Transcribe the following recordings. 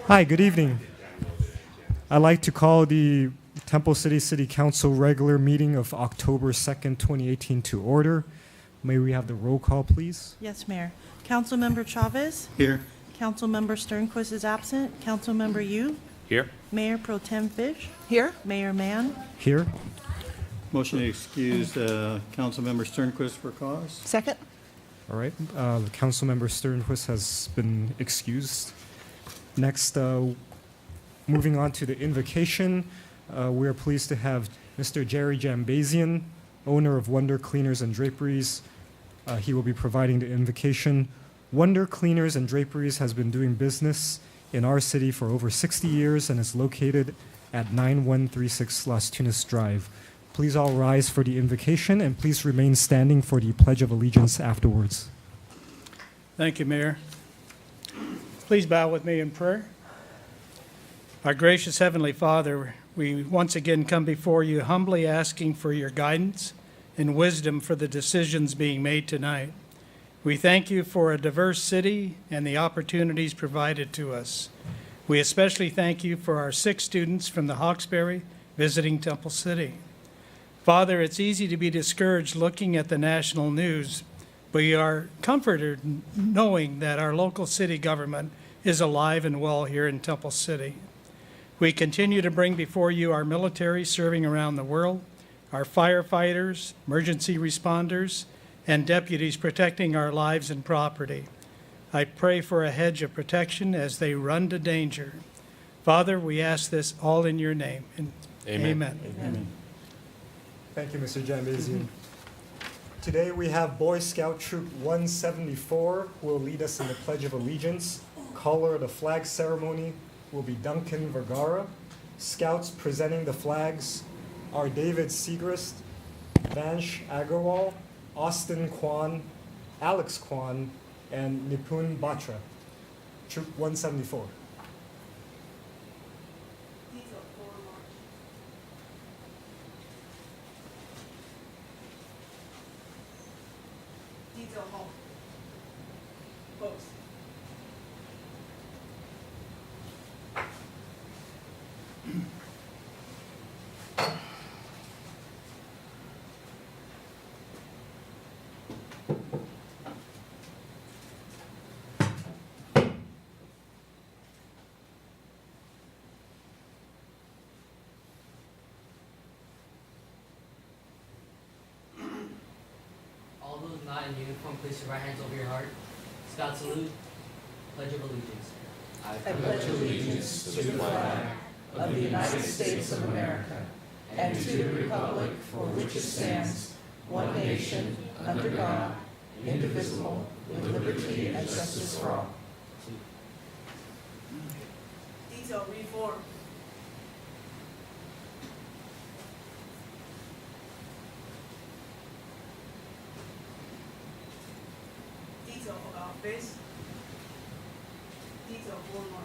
Hi, good evening. I'd like to call the Temple City City Council regular meeting of October 2nd, 2018 to order. May we have the roll call, please? Yes, Mayor. Councilmember Chavez? Here. Councilmember Sternquist is absent. Councilmember Yu? Here. Mayor Pro Tem Fish? Here. Mayor Mann? Here. Motion to excuse Councilmember Sternquist for cause. Second. All right. Councilmember Sternquist has been excused. Next, moving on to the invocation, we are pleased to have Mr. Jerry Jambazian, owner of Wonder Cleaners and Draperies. He will be providing the invocation. Wonder Cleaners and Draperies has been doing business in our city for over 60 years and is located at 9136 Las Tunas Drive. Please all rise for the invocation and please remain standing for the Pledge of Allegiance afterwards. Thank you, Mayor. Please bow with me in prayer. Our gracious Heavenly Father, we once again come before you humbly asking for your guidance and wisdom for the decisions being made tonight. We thank you for a diverse city and the opportunities provided to us. We especially thank you for our 6 students from the Hawkesbury visiting Temple City. Father, it's easy to be discouraged looking at the national news, but we are comforted knowing that our local city government is alive and well here in Temple City. We continue to bring before you our military serving around the world, our firefighters, emergency responders, and deputies protecting our lives and property. I pray for a hedge of protection as they run to danger. Father, we ask this all in your name. Amen. Amen. Thank you, Mr. Jambazian. Today we have Boy Scout Troop 174 who will lead us in the Pledge of Allegiance. Caller of the flag ceremony will be Duncan Vergara. Scouts presenting the flags are David Segrist, Vansh Agarwal, Austin Kwan, Alex Kwan, and Nipun Batra. Troop 174. Detail home. Folks. All those not in uniform, place your right hands over your heart. Scout salute. Pledge of allegiance. I pledge allegiance to the flag of the United States of America and to the republic for which it stands, one nation, under God, indivisible, with liberty and justice for all. Detail reform. Detail about face. Detail forward march.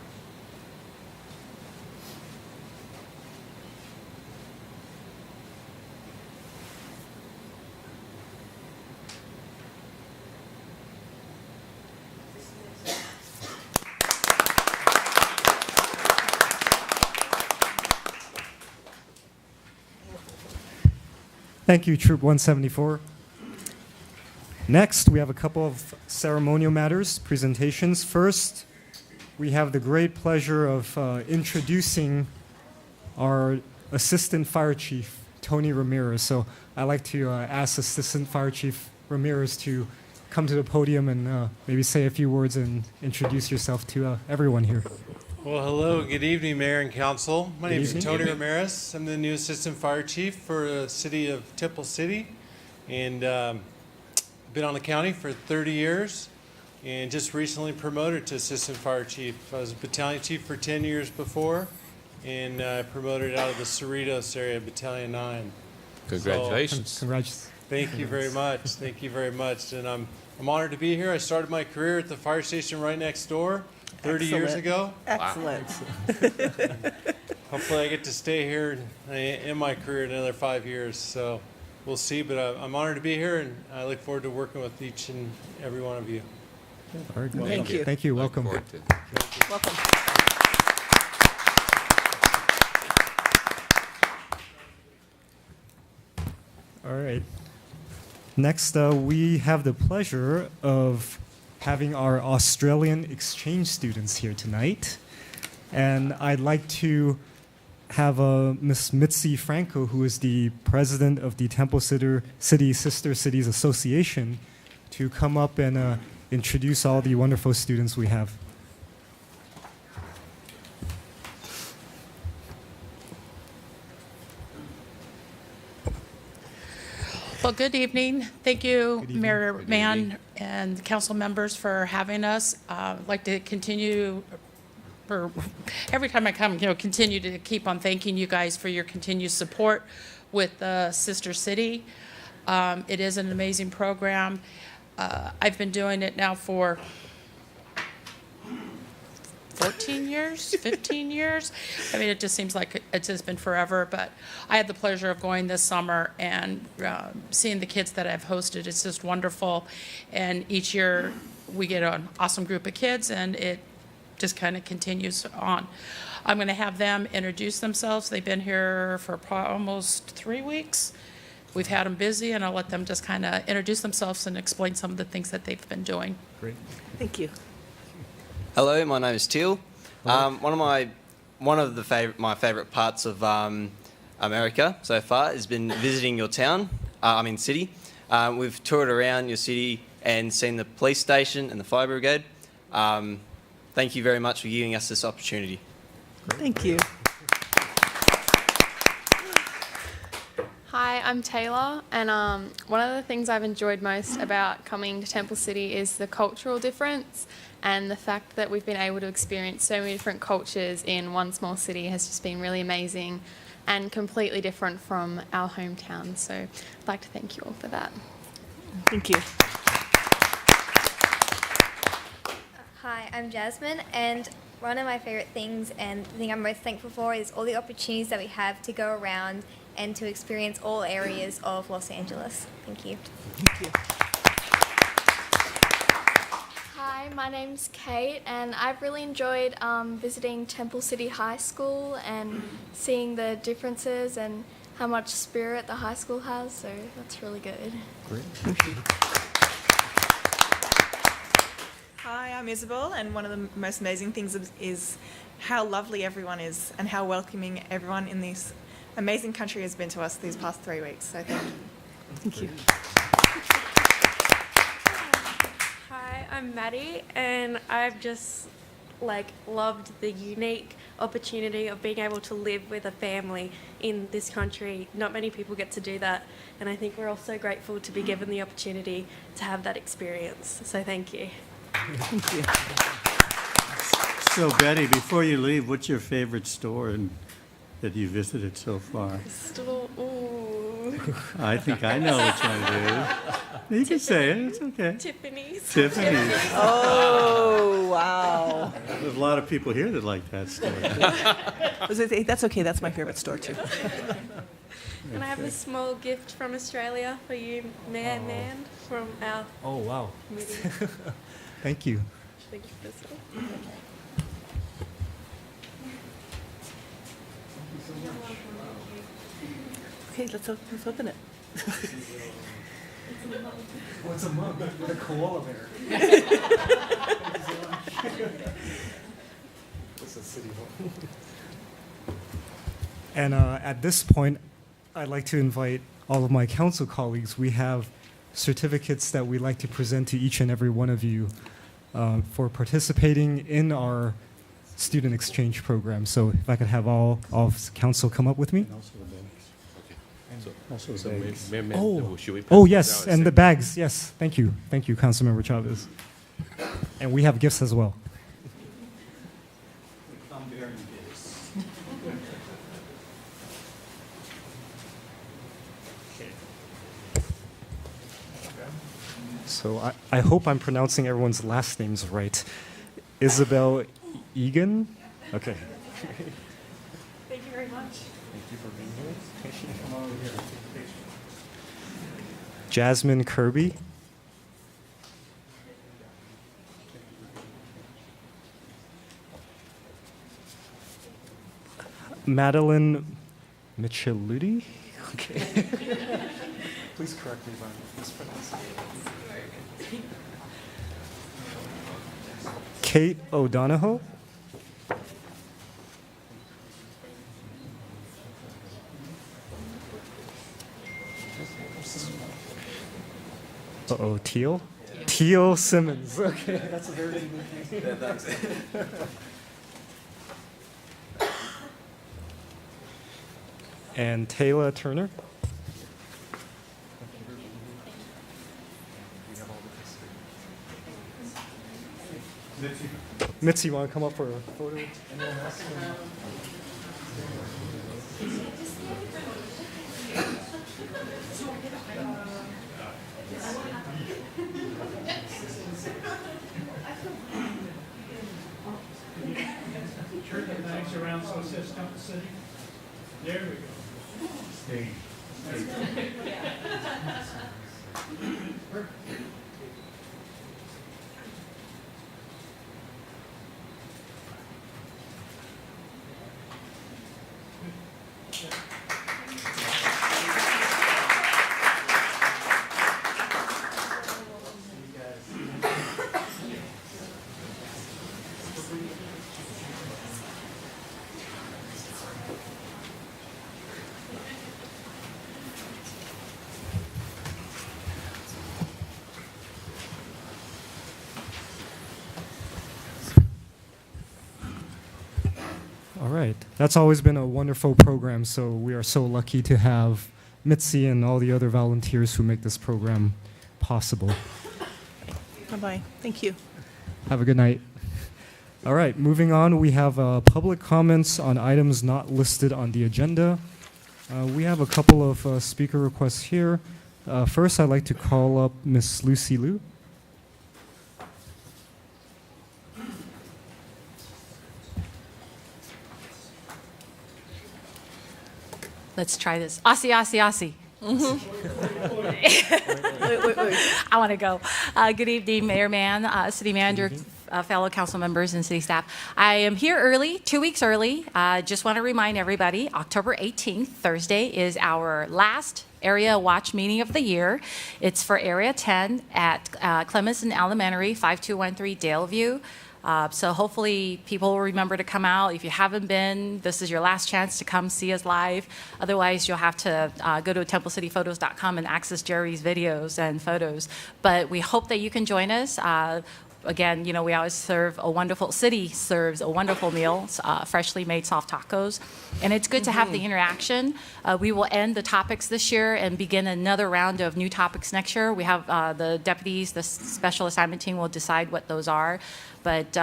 Thank you, Troop 174. Next, we have a couple of ceremonial matters, presentations. First, we have the great pleasure of introducing our Assistant Fire Chief, Tony Ramirez. So I'd like to ask Assistant Fire Chief Ramirez to come to the podium and maybe say a few words and introduce yourself to everyone here. Well, hello. Good evening, Mayor and Council. My name is evening. Tony Ramirez. I'm the new Assistant Fire Chief for the city of Temple City, and been on the county for 30 years, and just recently promoted to Assistant Fire Chief. I was a Battalion Chief for 10 years before, and promoted out of the Cerritos area, Battalion 9. Congratulations. Congrats. Thank you very much. Thank you very much. And I'm honored to be here. I started my career at the fire station right next door 30 years ago. Excellent. Hopefully I get to stay here in my career another 5 years. So we'll see. But I'm honored to be here, and I look forward to working with each and every one of you. All right, Thank you. Thank you. Look Welcome. forward to it. Welcome. All right. Next, we have the pleasure of having our Australian exchange students here tonight. And I'd like to have Miss Mitzi Franco, who is the president of the Temple City Sister Cities Association, to come up and introduce all the wonderful students we have. Well, good evening. Thank you, Good evening. Mayor Good Mann evening. and council members for having us. I'd like to continue, or every time I come, continue to keep on thanking you guys for your continued support with Sister City. It is an amazing program. I've been doing it now for 14 years, 15 years. I mean, it just seems like it's just been forever, but I had the pleasure of going this summer and seeing the kids that I've hosted. It's just wonderful. And each year we get an awesome group of kids, and it just kind of continues on. I'm going to have them introduce themselves. They've been here for almost 3 weeks. We've had them busy, and I'll let them just kind of introduce themselves and explain some of the things that they've been doing. Great. Thank you. Hello, my name is Teal. One of my favourite parts of America so far has been visiting your town. City. We've toured around your city and seen the police station and the fire brigade. Thank you very much for giving us this opportunity. Thank you. Hi, I'm Taylor, and one of the things I've enjoyed most about coming to Temple City is the cultural difference, and the fact that we've been able to experience so many different cultures in one small city has just been really amazing and completely different from our hometown. So I'd like to thank you all for that. Thank you. Hi, I'm Jasmine, and one of my favourite things and the thing I'm most thankful for is all the opportunities that we have to go around and to experience all areas of Los Angeles. Thank you. Thank you. Hi, my name's Kate, and I've really enjoyed visiting Temple City High School and seeing the differences and how much spirit the high school has, so that's really good. Great. Hi, I'm Isabel, and one of the most amazing things is how lovely everyone is and how welcoming everyone in this amazing country has been to us these past 3 weeks. So thank you. Thank you. Hi, I'm Maddie, and I've just loved the unique opportunity of being able to live with a family in this country. Not many people get to do that, and I think we're all so grateful to be given the opportunity to have that experience. So thank you. Thank you. So Betty, before you leave, what's your favorite store that you visited so far? Ooh. I think I know which one it is. You can say it, it's okay. Tiffany's. Tiffany's. Oh, wow. There's a lot of people here that like that store. That's okay. That's my favorite store, too. And I have a small gift from Australia for you, Man, from our Oh, wow. committee. Thank you. Should I give this one? Okay, let's open it. What's a mug with a koala bear? This is City Hall. And at this point, I'd like to invite all of my council colleagues. We have certificates that we'd like to present to each and every one of you for participating in our student exchange program. So if I could have all of council come up with me. Oh, yes, and the bags. Yes, thank you. Thank you, Councilmember Chavez. And we have gifts as well. So I hope I'm pronouncing everyone's last names right. Isabel Egan? Okay. Thank you very much. Thank you for being here. Come over here. Jasmine Kirby. Madeline Micheluti. Okay. Please correct me if I'm mispronouncing. Kate O'Donohoe. Uh-oh, Teal? Teal Simmons. Okay, that's a very unique name. And Taylor Turner. Mitzi, you want to come up for a photo? Anyone else? Turn the bags around so it says Temple City. There we go. Stay. All right. That's always been a wonderful program, so we are so lucky to have Mitzi and all the other volunteers who make this program possible. Bye-bye. Thank you. Have a good night. All right, moving on, we have public comments on items not listed on the agenda. We have a couple of speaker requests here. First, I'd like to call up Miss Lucy Liu. Let's try this. Aussie, Aussie, Aussie. I want to go. Good evening, Mayor Mann, City Manager, fellow council members, and city staff. I am here early, 2 weeks early. Just want to remind everybody, October 18th, Thursday, is our last Area Watch meeting of the year. It's for Area 10 at Clemens Elementary, 5213 Daleview. So hopefully people will remember to come out. If you haven't been, this is your last chance to come see us live. Otherwise, you'll have to go to templecityphotos.com and access Jerry's videos and photos. But we hope that you can join us. Again, you know, we always serve a wonderful, city serves a wonderful meal, freshly made soft tacos. And it's good to have the interaction. We will end the topics this year and begin another round of new topics next year. We have the deputies, the special assignment team will decide what those are. But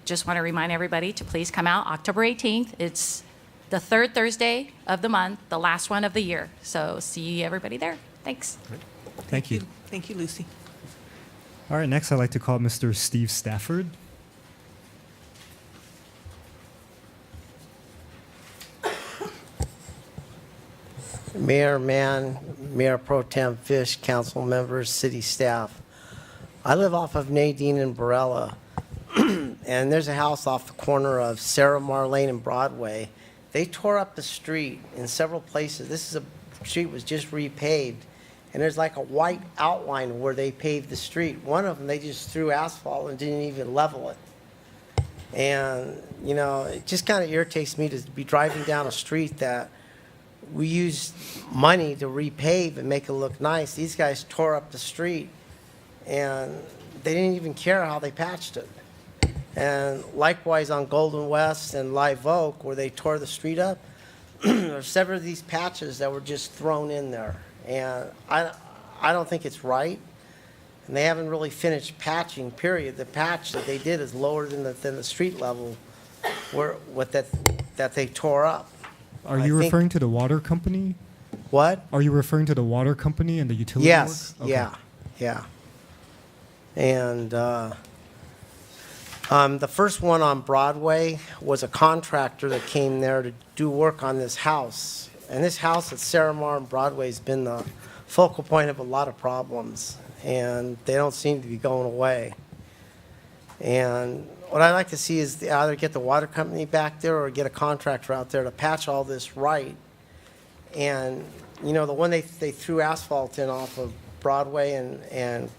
just want to remind everybody to please come out October 18th. It's the third Thursday of the month, the last one of the year. So see everybody there. Thanks. Thank you. Thank you, Lucy. All right, next I'd like to call Mr. Steve Stafford. Mayor Mann, Mayor Pro Tem Fish, council members, city staff. I live off of Nadine and Barella, and there's a house off the corner of Sarah Marlane and Broadway. They tore up the street in several places. This is a street was just repaved, and there's like a white outline where they paved the street. One of them, they just threw asphalt and didn't even level it. And, you know, it just kind of irritates me to be driving down a street that we used money to repave and make it look nice. These guys tore up the street, and they didn't even care how they patched it. And likewise on Golden West and Live Oak, where they tore the street up, there are several of these patches that were just thrown in there. And I don't think it's right. And they haven't really finished patching, period. The patch that they did is lower than the street level that they tore up. Are you referring to the water company? What? Are you referring to the water company and the utility Yes, work? Okay. yeah. And the first one on Broadway was a contractor that came there to do work on this house. And this house at Sarah Mar and Broadway has been the focal point of a lot of problems. And they don't seem to be going away. And what I'd like to see is either get the water company back there or get a contractor out there to patch all this right. And, you know, the one they threw asphalt in off of Broadway and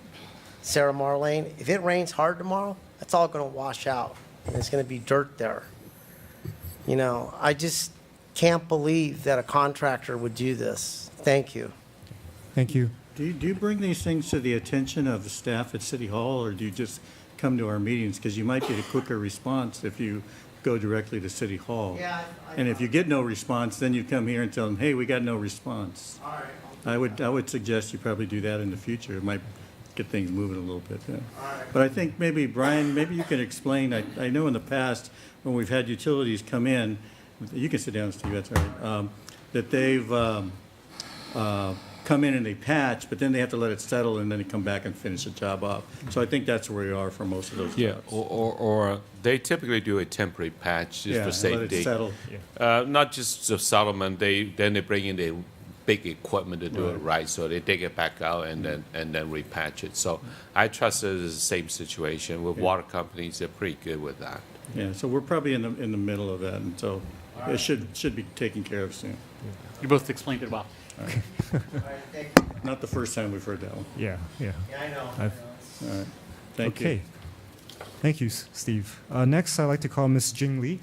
Sarah Mar Lane, if it rains hard tomorrow, that's all going to wash out. And there's going to be dirt there. You know, I just can't believe that a contractor would do this. Thank you. Thank you. Do you bring these things to the attention of the staff at City Hall, or do you just come to our meetings? Because you might get a quicker response if you go directly to City Hall. Yeah, And if you get no response, then you come here and tell them, hey, we got no response. All right. I would suggest you probably do that in the future. It might get things moving a little bit. Yeah. All right. But I think maybe, Brian, maybe you can explain, I know in the past, when we've had utilities come in, you can sit down, Steve, that's all right, that they've come in and they patch, but then they have to let it settle and then they come back and finish the job off. So I think that's where we are for most of those Yeah, jobs. or they typically do a temporary patch just Yeah, for let safety. it settle. Not just the settlement, then they bring in the big equipment to do it right, so they dig it back out and then repatch it. So I trust it is the same situation with water companies. They're pretty good with that. Yeah, so we're probably in the middle of that, and so it should be taken care of soon. You both explained it well. All right. Not the first time we've heard that one. Yeah. Yeah, I know. All right. Thank you. Okay. Thank you, Steve. Next, I'd like to call Ms. Jing Li.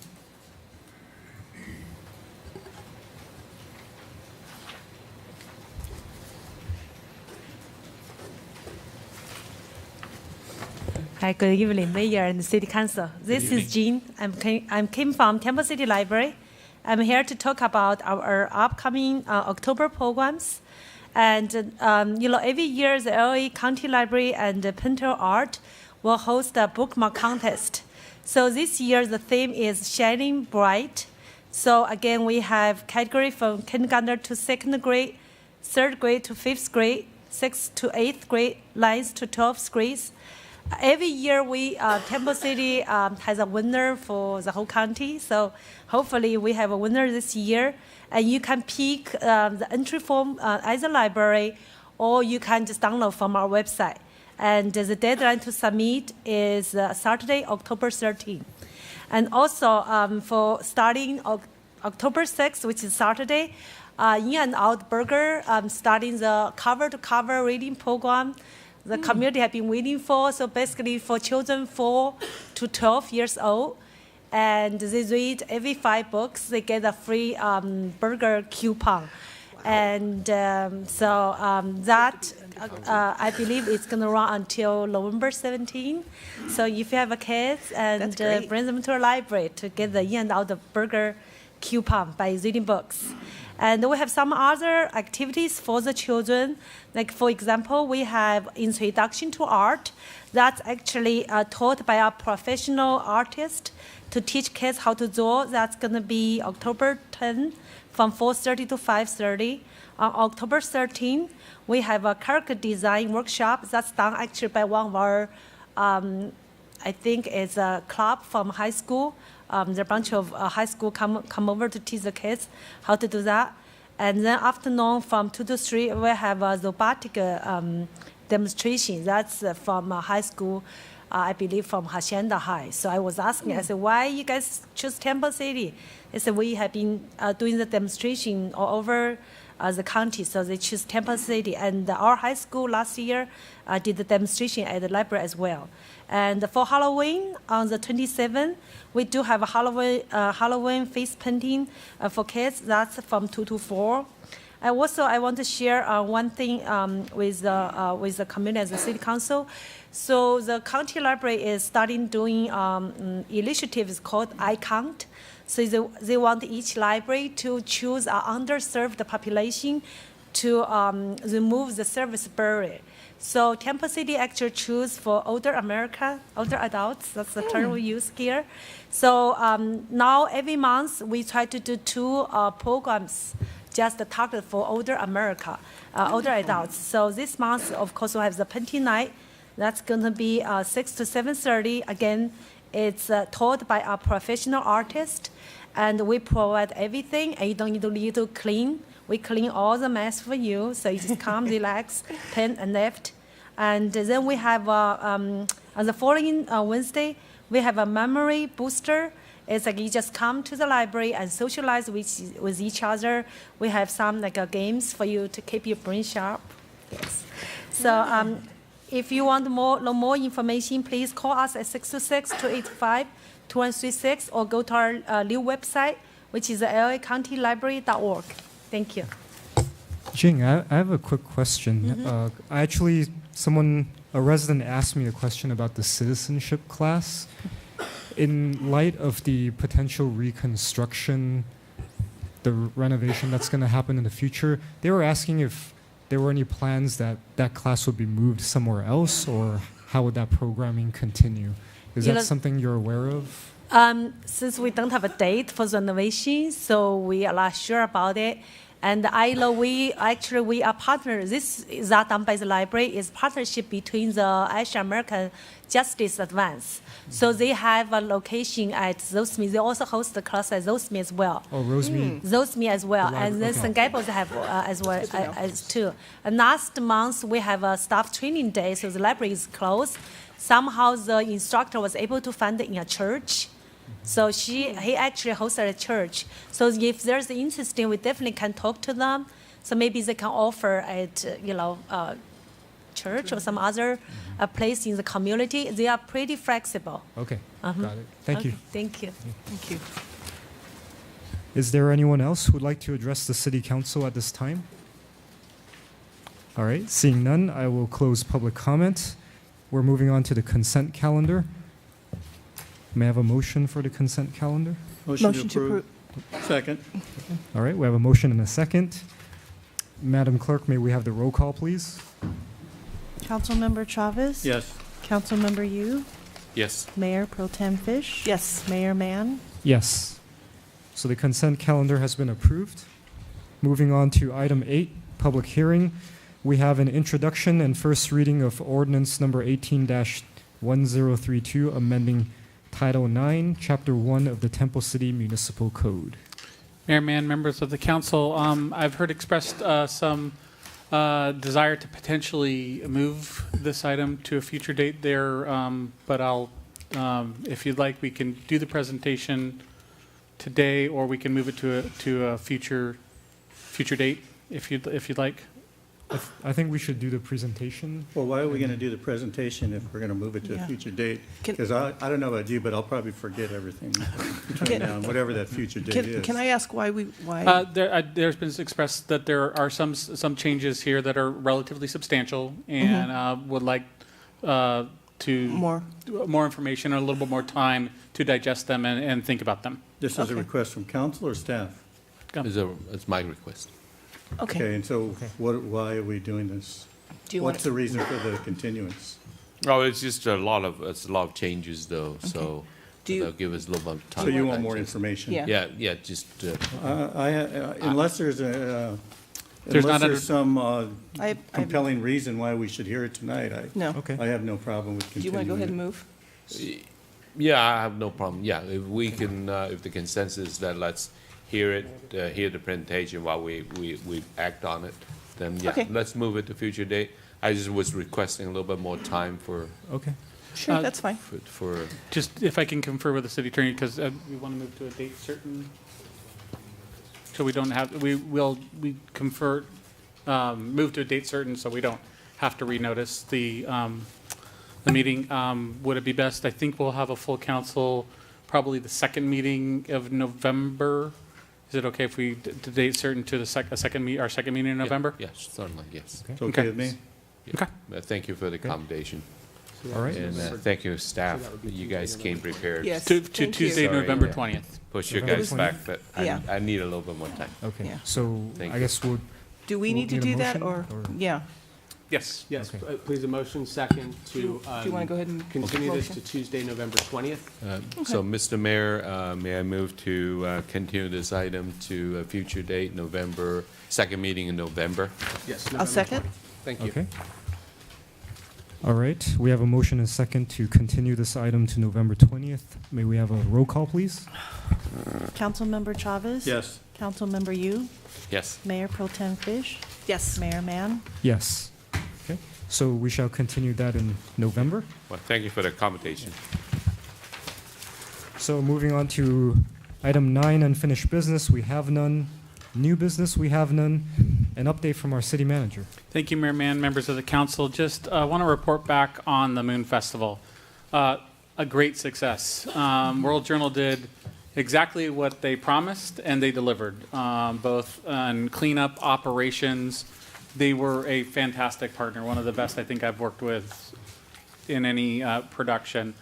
Hi, good evening, Mayor and City Council. This is Jean. I came from Temple City Library. I'm here to talk about our upcoming October programs. And, you know, every year the LA County Library and Pinto Art will host a bookmark contest. So this year the theme is Shining Bright. So again, we have category from kindergarten to second grade, third grade to fifth grade, sixth to eighth grade, ninth to 12th grades. Every year, Temple City has a winner for the whole county. So hopefully we have a winner this year. And you can pick the entry form at the library, or you can just download from our website. And the deadline to submit is Saturday, October 13th. And also for starting October 6th, which is Saturday, In and Out Burger starting the cover-to-cover reading program. The community have been waiting for, so basically for children 4 to 12 years old, and they read every 5 books, they get a free burger coupon. And that, I believe it's going to run until November 17. So if you have a kids, and bring them to a library to get the In and Out Burger coupon by reading books. And we have some other activities for the children. Like, for example, we have Introduction to Art. That's actually taught by a professional artist to teach kids how to draw. That's going to be October 10 from 4:30 to 5:30. On October 13, we have a character design workshop that's done actually by one of our, I think it's a club from high school. There are a bunch of high school come over to teach the kids how to do that. And then afternoon from 2 to 3, we have a robotic demonstration. That's from high school, I believe from Hacienda High. So I was asking, I said, why you guys choose Temple City? They said, we have been doing the demonstration all over the county, so they choose Temple City. And our high school last year did the demonstration at the library as well. And for Halloween, on the 27th, we do have a Halloween face painting for kids. That's from 2 to 4. And also, I want to share one thing with the community as the city council. So the county library is starting doing initiatives called I Count. So they want each library to choose an underserved population to remove the service barrier. So Temple City actually choose for older adults. That's the term we use here. So now every month we try to do 2 programs just targeted for older older adults. So this month, of course, we have the painting night. That's going to be 6 to 7:30. Again, it's taught by a professional artist, and we provide everything, and you don't need to clean. We clean all the mess for you, so you just come, relax, paint, and lift. And then we have, on the following Wednesday, we have a memory booster. It's like you just come to the library and socialize with each other. We have some games for you to keep your brain sharp. Yes. So if you want more information, please call us at 626-285-2136 or go to our new website, which is lacountylibrary.org. Thank you. Jing, I have a quick question. A resident asked me a question about the citizenship class. In light of the potential reconstruction, the renovation that's going to happen in the future, they were asking if there were any plans that class would be moved somewhere else, or how would that programming continue? Is that something you're aware of? Since we don't have a date for the renovation, so we are not sure about it. And I know we are partners. This is that done by the library is partnership between the Asian American Justice Advance. So they have a location at Rosemead. They also host the class at Rosemead as well. Oh, Rosemead. Rosemead as well, and then St. Gabriel's have as well as too. And last month we have a staff training day, so the library is closed. Somehow the instructor was able to find it in a church. So he actually hosted a church. So if there's interesting, we definitely can talk to them. So maybe they can offer at church or some other place in the community. They are pretty flexible. Okay, got it. Thank you. Thank you. Thank you. Is there anyone else who would like to address the City Council at this time? All right, seeing none, I will close public comment. We're moving on to the consent calendar. May I have a motion for the consent calendar? Motion to approve. Second. All right, we have a motion and a second. Madam Clerk, may we have the roll call, please? Councilmember Chavez? Yes. Councilmember Yu? Yes. Mayor Pro Tem Fish? Yes. Mayor Mann? Yes. So the consent calendar has been approved. Moving on to item 8, public hearing. We have an introduction and first reading of ordinance number 18-1032, amending Title 9, Chapter 1 of the Temple City Municipal Code. Mayor Mann, members of the council, I've heard expressed some desire to potentially move this item to a future date there, but I'll, if you'd like, we can do the presentation today, or we can move it to a future date if you'd like. I think we should do the presentation. Well, why are we going to do the presentation if we're going to move it to a future date? Because I don't know about you, but I'll probably forget everything between now and whatever that future date is. Can I ask why? There's been expressed that there are some changes here that are relatively substantial, and would like to more information and a little bit more time to digest them and think about them. This is a request from council or staff? It's my request. Okay, and so why are we doing this? What's the reason for the continuance? Oh, it's just a lot of changes though, so they'll give us a little more time. So you want more information? Yeah, just. Unless there's some compelling reason why we should hear it tonight, I have no problem with continuing. Do you want to go ahead and move? Yeah, I have no problem. Yeah, if we can, if the consensus is that let's hear it, hear the presentation while we act on it, then let's move it to future date. I just was requesting a little bit more time for. Okay. Sure, that's fine. For just if I can confer with the city attorney, because we want to move to a date certain, so we don't have we confer move to a date certain, so we don't have to renotice the meeting. Would it be best? I think we'll have a full council probably the second meeting of November. Is it okay if we date certain to the our second meeting in November? Yes, certainly, yes. It's okay with me. Yeah. Okay. Thank you for the accommodation. All right. And thank you, staff. You guys came prepared. Yes. To Tuesday, November 20th. Push you guys back, but I need a little bit more time. Okay. Yeah. So I guess we'll. Do we need to do that or? Yeah. Yes. Yes, please, a motion second to. Do you want to go ahead and continue this to Tuesday, November 20th? So, Mr. Mayor, may I move to continue this item to a future date, second meeting in November? Yes. I'll second. Thank you. Okay. All right. We have a motion and a second to continue this item to November 20th. May we have a roll call, please? Councilmember Chavez? Yes. Councilmember Yu? Yes. Mayor Pro Tem Fish? Yes. Mayor Mann? Yes. Okay. So we shall continue that in November. Well, thank you for the accommodation. So moving on to item 9, unfinished business, we have none. New business, we have none. An update from our city manager. Thank you, Mayor Mann, members of the council. Just want to report back on the Moon Festival. A great success. World Journal did exactly what they promised, and they delivered, both on cleanup operations. They were a fantastic partner, one of the best I think I've worked with in any production.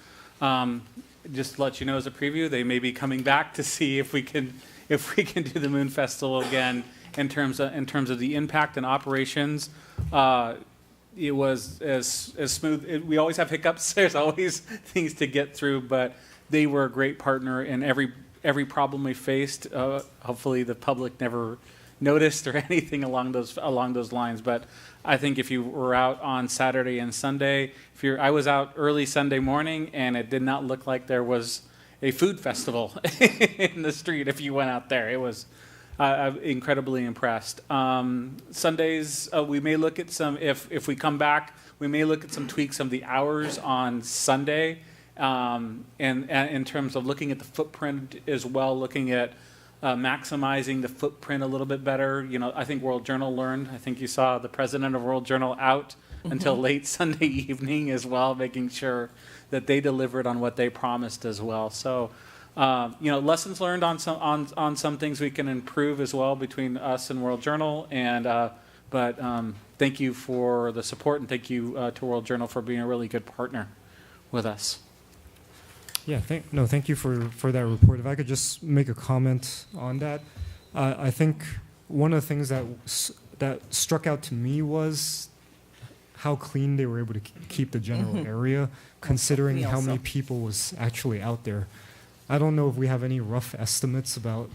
Just to let you know as a preview, they may be coming back to see if we can do the Moon Festival again in terms of the impact and operations. It was as smooth. We always have hiccups. There's always things to get through, but they were a great partner in every problem we faced. Hopefully, the public never noticed or anything along those lines. But I think if you were out on Saturday and Sunday, I was out early Sunday morning, and it did not look like there was a food festival in the street. If you went out there, it was. I'm incredibly impressed. Sundays, we may look at some, if we come back, we may look at some tweaks of the hours on Sunday, and in terms of looking at the footprint as well, looking at maximizing the footprint a little bit better. You know, I think World Journal learned. I think you saw the president of World Journal out until late Sunday evening as well, making sure that they delivered on what they promised as well. So. Lessons learned on some things we can improve as well between us and World Journal. But thank you for the support, and thank you to World Journal for being a really good partner with us. Yeah, thank you for that report. If I could just make a comment on that, I think one of the things that struck out to me was how clean they were able to keep the general area, considering how many people was actually out there. I don't know if we have any rough estimates about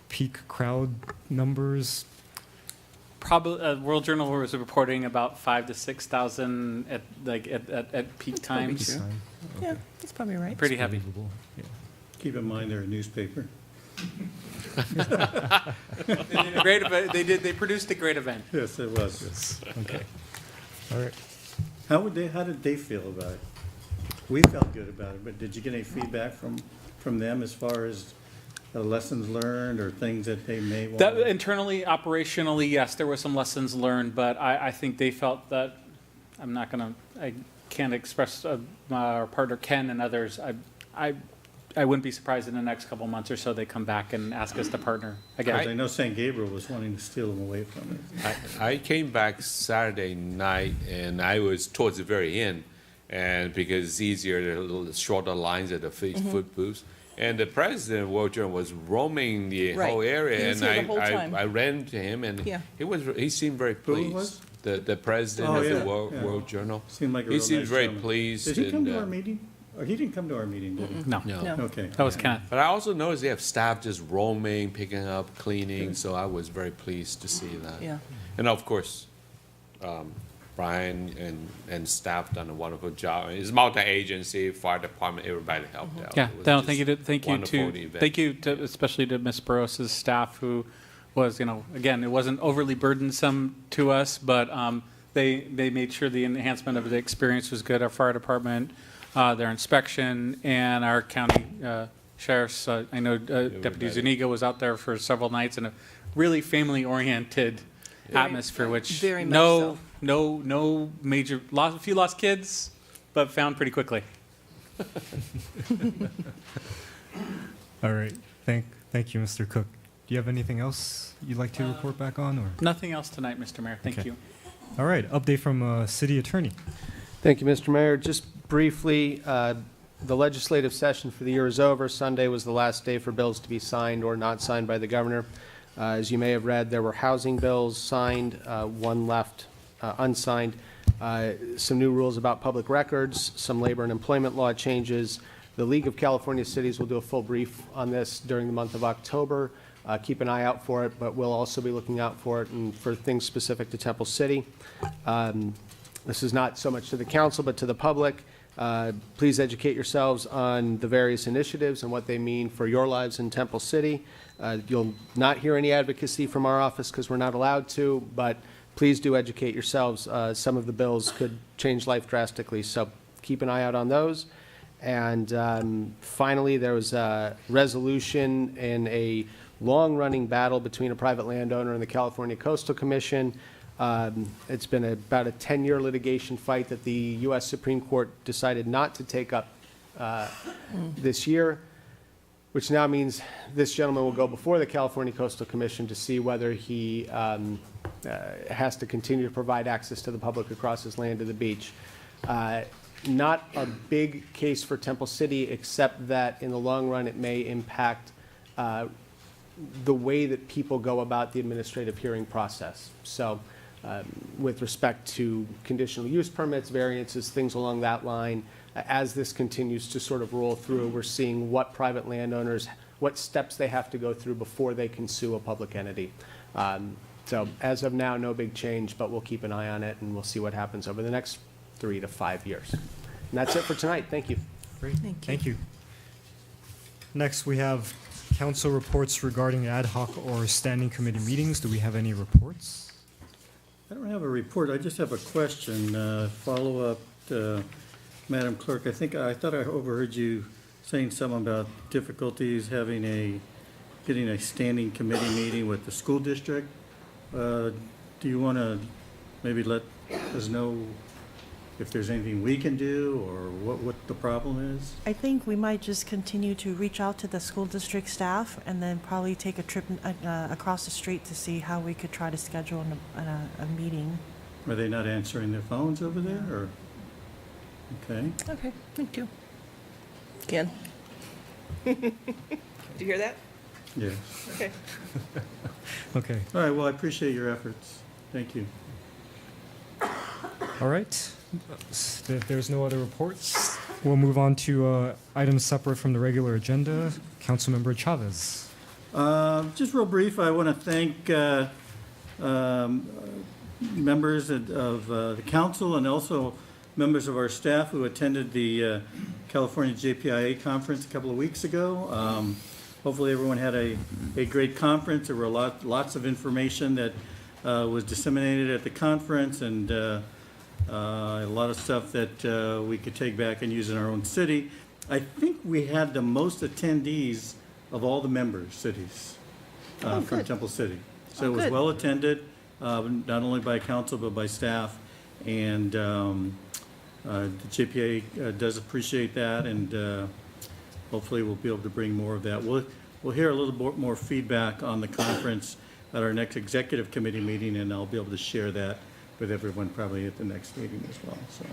peak crowd numbers. Probably World Journal was reporting about 5,000 to 6,000 at peak times. Okay. Yeah, that's probably right. Pretty heavy. Yeah. Keep in mind they're a newspaper. They produced a great event. Yes, it was. Yes. Okay. All right. How did they feel about it? We felt good about it, but did you get any feedback from them as far as lessons learned or things that they may want? That internally, operationally, yes, there were some lessons learned, but I think they felt that I can't express our partner Ken and others. I wouldn't be surprised in the next couple of months or so they come back and ask us to partner again. I know St. Gabriel was wanting to steal them away from it. I came back Saturday night, and I was towards the very end, and because it's easier, the shorter lines at the food booths. And the president of World Journal was roaming the whole area, and I ran into him, and he seemed very pleased. The president of the World Journal. Seemed like a he real seemed nice very gentleman. pleased. Did he come to our meeting? Or he didn't come to our meeting, did he? No. Okay. That was Kenneth. But I also noticed they have staff just roaming, picking up, cleaning, so I was very pleased to see that. Yeah. And of course, Brian and staff done a wonderful job. It's multi-agency, fire department, everybody helped out. Yeah, It was no, just thank you to especially to Ms. Barros' staff, who was, again, it wasn't overly burdensome to us, but they made sure the enhancement of the experience was good. Our fire department, their inspection, and our county sheriffs. I know Deputy Zuniga was out there for several nights in a really family-oriented atmosphere, which very much so. No major loss. A few lost kids, but found pretty quickly. All right. Thank you, Mr. Cook. Do you have anything else you'd like to report back on, or? Nothing else tonight, Mr. Mayor. Thank you. All right. Update from City Attorney. Thank you, Mr. Mayor. Just briefly, the legislative session for the year is over. Sunday was the last day for bills to be signed or not signed by the governor. As you may have read, there were housing bills signed, one left unsigned, some new rules about public records, some labor and employment law changes. The League of California Cities will do a full brief on this during the month of October. Keep an eye out for it, but we'll also be looking out for it and for things specific to Temple City. This is not so much to the council, but to the public. Please educate yourselves on the various initiatives and what they mean for your lives in Temple City. You'll not hear any advocacy from our office because we're not allowed to, but please do educate yourselves. Some of the bills could change life drastically, so keep an eye out on those. And finally, there was a resolution in a long-running battle between a private landowner and the California Coastal Commission. It's been about a 10-year litigation fight that the U.S. Supreme Court decided not to take up this year, which now means this gentleman will go before the California Coastal Commission to see whether he has to continue to provide access to the public across his land to the beach. Not a big case for Temple City, except that in the long run it may impact the way that people go about the administrative hearing process. So with respect to conditional use permits, variances, things along that line, as this continues to sort of roll through, we're seeing what private landowners, what steps they have to go through before they can sue a public entity. So as of now, no big change, but we'll keep an eye on it and we'll see what happens over the next 3 to 5 years. And that's it for tonight. Thank you. Great. Thank you. Next, we have council reports regarding ad hoc or standing committee meetings. Do we have any reports? I don't have a report. I just have a question. Follow up, Madam Clerk. I thought I overheard you saying something about difficulties getting a standing committee meeting with the school district. Do you want to maybe let us know if there's anything we can do or what the problem is? I think we might just continue to reach out to the school district staff and then probably take a trip across the street to see how we could try to schedule a meeting. Are they not answering their phones over there, or? Okay. Okay, thank you. Ken? Did you hear that? Yes. Okay. Okay. All right, well, I appreciate your efforts. Thank you. All right. If there's no other reports, we'll move on to items separate from the regular agenda. Councilmember Chavez. Just real brief, I want to thank members of the council and also members of our staff who attended the California JPIA conference a couple of weeks ago. Hopefully everyone had a great conference. There were lots of information that was disseminated at the conference, and a lot of stuff that we could take back and use in our own city. I think we had the most attendees of all the member cities from Temple City. So it was well attended, not only by council but by staff, and the JPA does appreciate that, and hopefully we'll be able to bring more of that. We'll hear a little bit more feedback on the conference at our next executive committee meeting, and I'll be able to share that with everyone probably at the next meeting as well. So,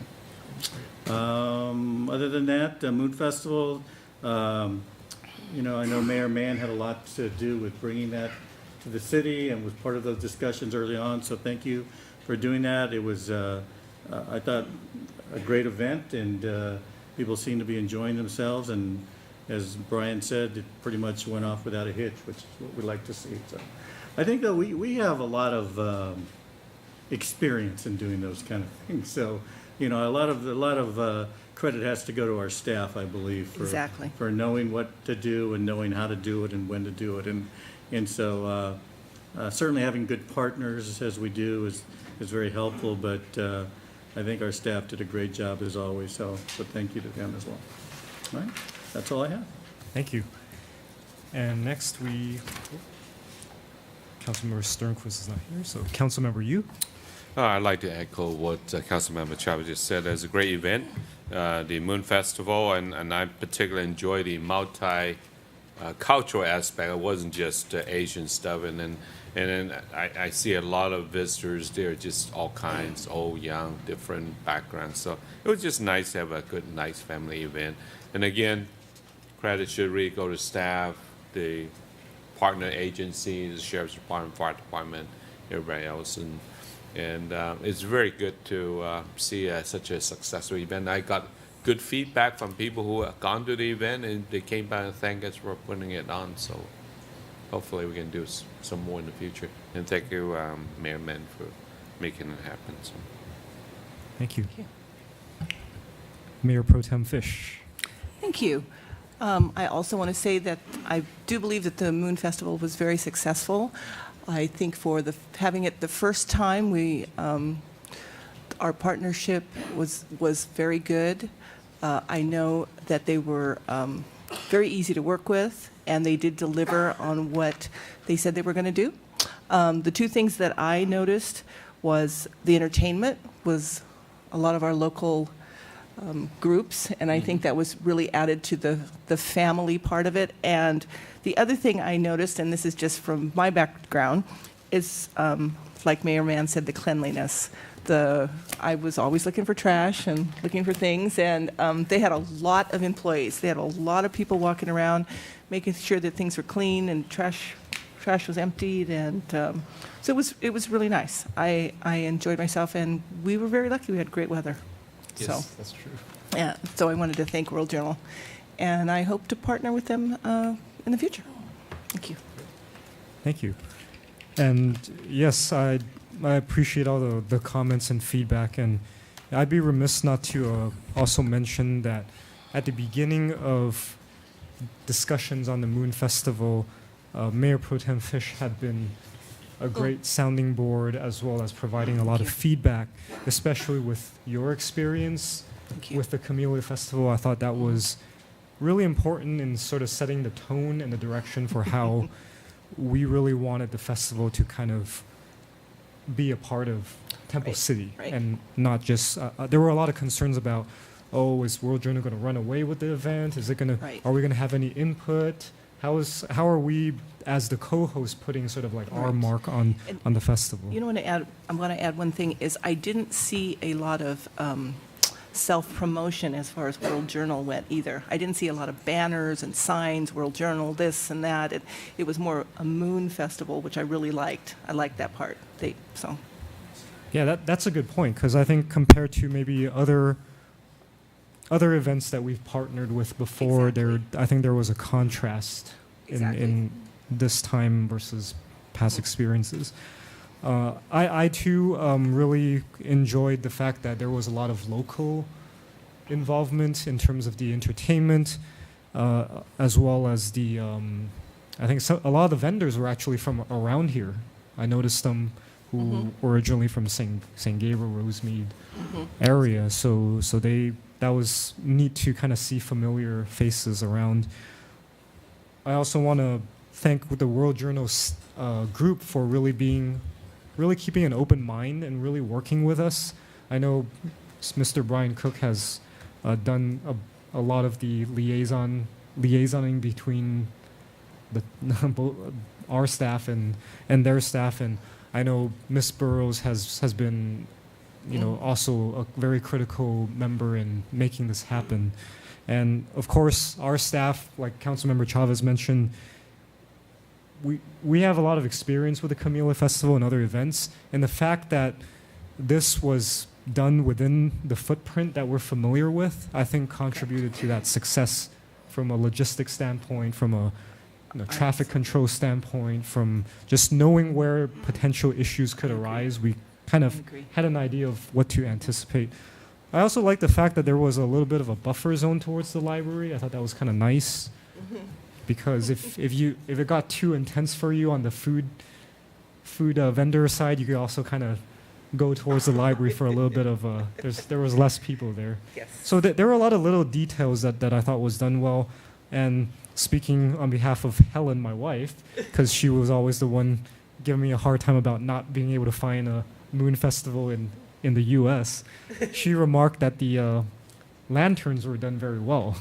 other than that, Moon Festival, you know, I know Mayor Mann had a lot to do with bringing that to the city and was part of those discussions early on. So thank you for doing that. It was, I thought, a great event, and people seem to be enjoying themselves. And as Brian said, it pretty much went off without a hitch, which is what we like to see. So I think that we have a lot of experience in doing those kind of things. So, you know, a lot of credit has to go to our staff, I believe, for knowing what to do and knowing how to do it and when to do it. And so certainly having good partners as we do is very helpful, but I think our staff did a great job as always, so thank you to them as well. All right, that's all I have. Thank you. And next Councilmember Sternquist is not here, so Councilmember Yu. I'd like to echo what Councilmember Chavez just said. It's a great event, the Moon Festival, and I particularly enjoy the multi-cultural aspect. It wasn't just Asian stuff, and then I see a lot of visitors there, just all kinds, old, young, different backgrounds. So it was just nice to have a good, nice family event. And again, credit should really go to staff, the partner agencies, the Sheriff's Department, Fire Department, everybody else. And it's very good to see such a successful event. I got good feedback from people who have gone to the event, and they came back and thanked us for putting it on. So hopefully we can do some more in the future. And thank you, Mayor Mann, for making it happen. So. Thank you. Mayor Pro Tem Fish. Thank you. I also want to say that I do believe that the Moon Festival was very successful. I think for having it the first time, our partnership was very good. I know that they were very easy to work with, and they did deliver on what they said they were going to do. The two things that I noticed was the entertainment was a lot of our local groups, and I think that was really added to the family part of it. And the other thing I noticed, and this is just from my background, is like Mayor Mann said, the cleanliness. I was always looking for trash and looking for things, and they had a lot of employees. They had a lot of people walking around, making sure that things were clean and trash was emptied, and so it was really nice. I enjoyed myself, and we were very lucky. We had great weather. Yes, that's true. Yeah, so I wanted to thank World Journal, and I hope to partner with them in the future. Thank you. Thank you. And yes, I appreciate all the comments and feedback, and I'd be remiss not to also mention that at the beginning of discussions on the Moon Festival, Mayor Pro Tem Fish had been a great sounding board, as well as providing a lot of feedback, especially with your experience with the Camellia Festival. I thought that was really important in sort of setting the tone and the direction for how we really wanted the festival to kind of be a part of Temple City, and not just, there were a lot of concerns about, oh, is World Journal going to run away with the event? Is it going to, are we going to have any input? How are we, as the co-host, putting sort of like our mark on the festival? You know, I'm going to add one thing, is I didn't see a lot of self-promotion as far as World Journal went either. I didn't see a lot of banners and signs, World Journal, this and that. It was more a moon festival, which I really liked. I liked that part. Yeah, that's a good point, because I think compared to maybe other events that we've partnered with before, I think there was a contrast in this time versus past experiences. I too really enjoyed the fact that there was a lot of local involvement in terms of the entertainment, as well as the, I think a lot of the vendors were actually from around here. I noticed them who were originally from St. Gabriel, Rosemead area, so that was neat to kind of see familiar faces around. I also want to thank the World Journal group for really keeping an open mind and really working with us. I know Mr. Brian Cook has done a lot of the liaisoning between our staff and their staff, and I know Ms. Burrows has been, also a very critical member in making this happen. And of course, our staff, like Councilmember Chavez mentioned, we have a lot of experience with the Camellia Festival and other events, and the fact that this was done within the footprint that we're familiar with, I think contributed to that success from a logistics standpoint, from a traffic control standpoint, from just knowing where potential issues could arise. We kind of had an idea of what to anticipate. I also like the fact that there was a little bit of a buffer zone towards the library. I thought that was kind of nice, because if it got too intense for you on the food vendor side, you could also kind of go towards the library for a little bit of there was less people there. Yes. So there were a lot of little details that I thought was done well. And speaking on behalf of Helen, my wife, because she was always the one giving me a hard time about not being able to find a moon festival in the U.S., she remarked that the lanterns were done very well,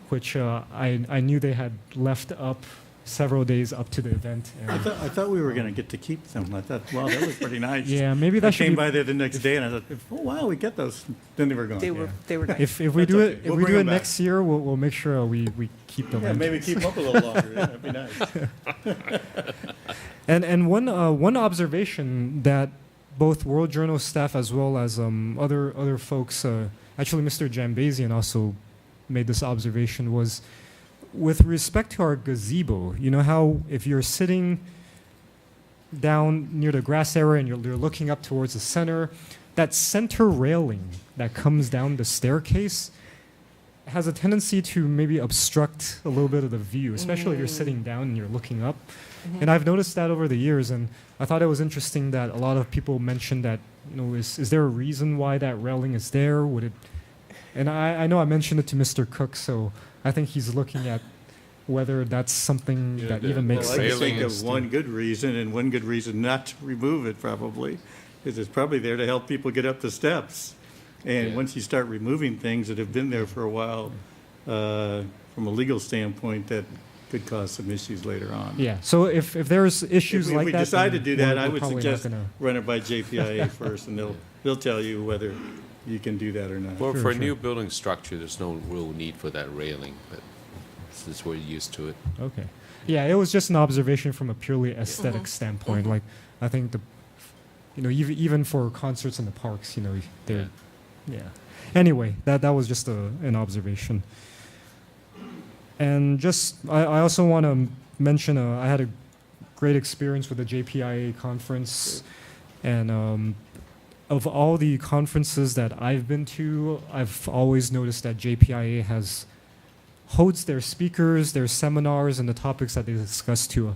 which I knew they had left up several days up to the event. And I thought we were going to get to keep them. I thought, wow, that was pretty nice. Yeah, maybe that I should came be by there the next day and I thought, oh wow, we get those. Then they were gone. They were nice. If we That's do okay. it, We'll if we bring do it them back. next year, we'll make sure we keep the Yeah, lanterns. maybe keep them up a little longer. Yeah, that'd be nice. And one observation that both World Journal staff as well as other folks, actually Mr. Jambazian also made this observation, was with respect to our gazebo. You know how if you're sitting down near the grass area and you're looking up towards the center, that center railing that comes down the staircase has a tendency to maybe obstruct a little bit of the view, especially if you're sitting down and you're looking up. And I've noticed that over the years, and I thought it was interesting that a lot of people mentioned that, is there a reason why that railing is there? Would it And I know I mentioned it to Mr. Cook, so I think he's looking at whether that's something that even makes Well, I can sense. think of one good reason, and one good reason not to remove it probably, is it's probably there to help people get up the steps. And once you start removing things that have been there for a while, from a legal standpoint, that could cause some issues later on. Yeah, so if there's issues If like we that. decide to then do that, we're I would probably not suggest gonna- run it by JPIA first, and they'll tell you whether you can do that or not. Well, for a new building structure, there's no real need for that railing, but since we're used to it. Okay. Yeah, it was just an observation from a purely aesthetic standpoint. Like, I think even for concerts in the parks, they're, yeah. Anyway, that was just an observation. And I also want to mention, I had a great experience with the JPIA conference, and of all the conferences that I've been to, I've always noticed that JPIA holds their speakers, their seminars, and the topics that they discuss to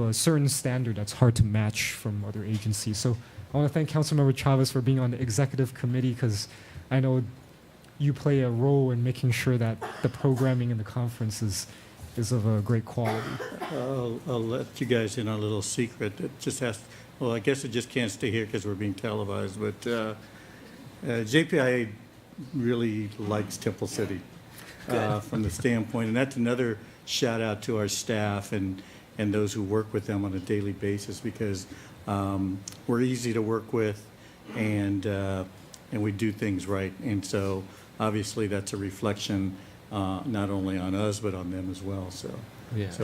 a certain standard that's hard to match from other agencies. So I want to thank Councilmember Chavez for being on the executive committee, because I know you play a role in making sure that the programming in the conference is of a great quality. I'll let you guys in on a little secret. It just I guess it just can't stay here because we're being televised, but JPIA really likes Temple City from the standpoint, and that's another shout out to our staff and those who work with them on a daily basis, because we're easy to work with, and we do things right. And so obviously that's a reflection not only on us but on them as well. So it's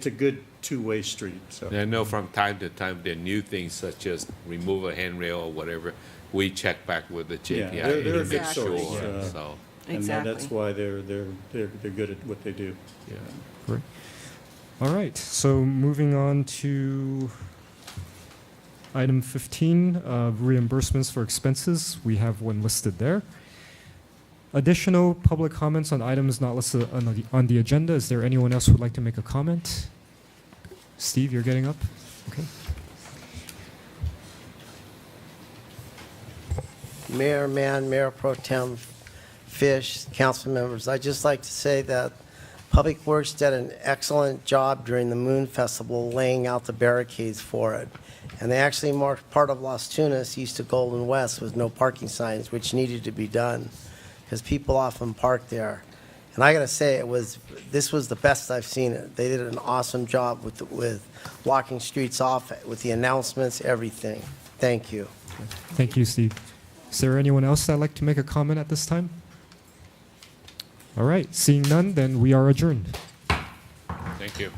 a good two-way street. So I know from time to time there are new things such as remove a handrail or whatever. We check back with the JPI they're a to good make source. sure. So. And that's why they're good at what they do. Yeah. Great. All right, so moving on to item 15, reimbursements for expenses. We have one listed there. Additional public comments on items not listed on the agenda. Is there anyone else who would like to make a comment? Steve, you're getting up? Okay. Mayor Pro Tem Fish, council members, I'd just like to say that Public Works did an excellent job during the Moon Festival laying out the barricades for it. And they actually marked part of Las Tunas east of Golden West with no parking signs, which needed to be done because people often park there. And I got to say, this was the best I've seen it. They did an awesome job with blocking streets off, with the announcements, everything. Thank you. Thank you, Steve. Is there anyone else that'd like to make a comment at this time? All right, seeing none, then we are adjourned. Thank you.